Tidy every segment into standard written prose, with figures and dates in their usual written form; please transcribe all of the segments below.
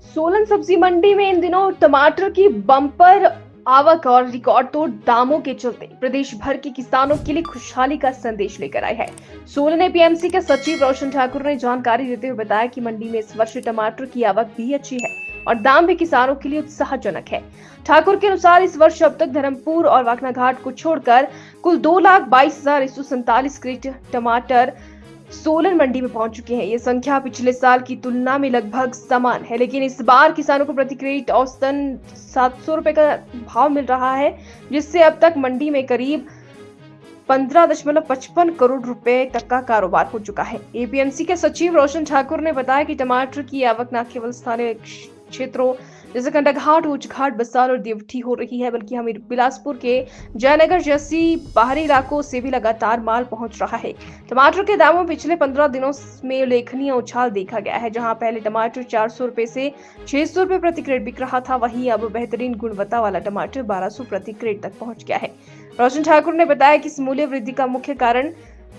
सोलन सब्जी मंडी में इन दिनों टमाटर की बम्पर आवक और रिकॉर्ड तोड़ दामों के चलते प्रदेश भर के किसानों के लिए खुशहाली का संदेश लेकर आए हैं। सोलन एपीएमसी के सचिव रोशन ठाकुर ने जानकारी देते हुए बताया कि मंडी में इस वर्ष टमाटर की आवक भी अच्छी है और दाम भी किसानों के लिए उत्साहजनक है। ठाकुर के अनुसार इस वर्ष अब तक धर्मपुर और वाकना घाट को छोड़कर कुल 2,22,147 क्रेट टमाटर सोलन मंडी में पहुंच चुके हैं। ये संख्या पिछले साल की तुलना में लगभग समान है, लेकिन इस बार किसानों को प्रति क्रेट औसतन 700 रुपए का भाव मिल रहा है, जिससे अब तक मंडी में करीब 15.55 करोड़ रुपए तक का कारोबार हो चुका है। एपीएमसी के सचिव रोशन ठाकुर ने बताया कि टमाटर की आवक न केवल स्थानीय क्षेत्रों जैसे कंडाघाट, ऊंचघाट, बसाल और देवठी हो रही है, बल्कि हमीर बिलासपुर के जयनगर जैसी बाहरी इलाकों से भी लगातार माल पहुंच रहा है। टमाटर के दामों में पिछले 15 दिनों में उल्लेखनीय उछाल देखा गया है। जहां पहले टमाटर 400 रुपए से 600 रुपए प्रति क्रेट बिक रहा था, वहीं अब बेहतरीन गुणवत्ता वाला टमाटर 1200 प्रति क्रेट तक पहुंच गया है। रोशन ठाकुर ने बताया कि इस मूल्य वृद्धि का मुख्य कारण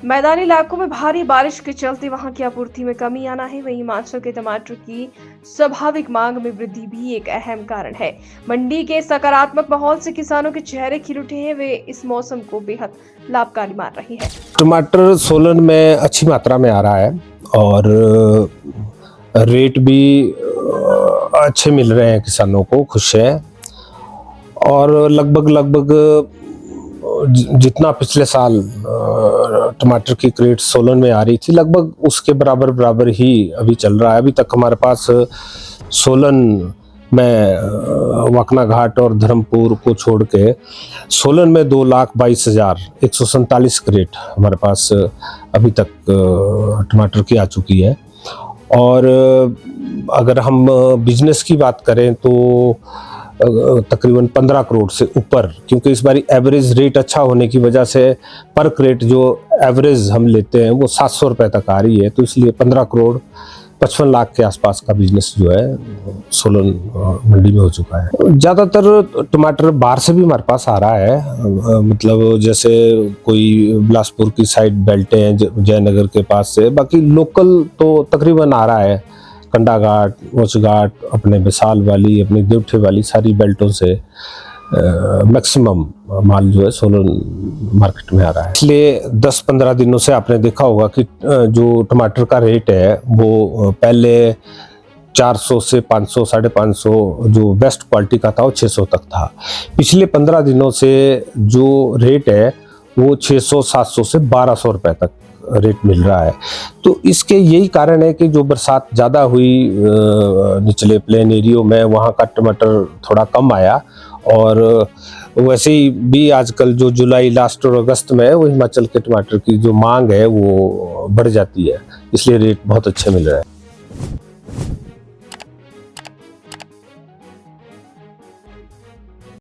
मैदानी इलाकों में भारी बारिश के चलते वहां की आपूर्ति में कमी आना है। वहीं हिमाचल के टमाटर की स्वाभाविक मांग में वृद्धि भी एक अहम कारण है। मंडी के सकारात्मक माहौल से किसानों के चेहरे खिल उठे हैं। वे इस मौसम को बेहद लाभकारी मान रहे हैं। टमाटर सोलन में अच्छी मात्रा में आ रहा है और रेट भी अच्छे मिल रहे हैं, किसानों को खुश है। और लगभग जितना पिछले साल टमाटर की क्रेट सोलन में आ रही थी, लगभग उसके बराबर ही अभी चल रहा है। अभी तक हमारे पास सोलन में वाकना घाट और धर्मपुर को छोड़ के सोलन में 2,22,147 क्रेट हमारे पास अभी तक टमाटर की आ चुकी है। और अगर हम बिजनेस की बात करें तो तकरीबन 15 करोड़ से ऊपर, क्योंकि इस बारी एवरेज रेट अच्छा होने की वजह से पर क्रेट जो एवरेज हम लेते हैं वो 700 रुपए तक आ रही है, तो इसलिए 15 करोड़ 55 लाख के आसपास का बिजनेस जो है सोलन मंडी में हो चुका है। ज़्यादातर टमाटर बाहर से भी हमारे पास आ रहा है, मतलब जैसे कोई बिलासपुर की साइड बेल्ट हैं जयनगर के पास से, बाकी लोकल तो तकरीबन आ रहा है। कंडाघाट, ऊंचघाट, अपने विशाल वाली, अपनी देवठी वाली सारी बेल्टों से मैक्सिमम माल जो है सोलन मार्केट में आ रहा है। पिछले 10-15 दिनों से आपने देखा होगा कि जो टमाटर का रेट है वो पहले 400 से 500, 550 जो बेस्ट क्वालिटी का था वो 600 तक था। पिछले 15 दिनों से जो रेट है वो 600, 700 से 1200 रुपए तक रेट मिल रहा है। तो इसके यही कारण है कि जो बरसात ज़्यादा हुई निचले प्लेन एरियो में, वहाँ का टमाटर थोड़ा कम आया। और वैसे ही भी आजकल जो जुलाई लास्ट और अगस्त में वो हिमाचल के टमाटर की जो मांग है वो बढ़ जाती है, इसलिए रेट बहुत अच्छे मिल रहा है।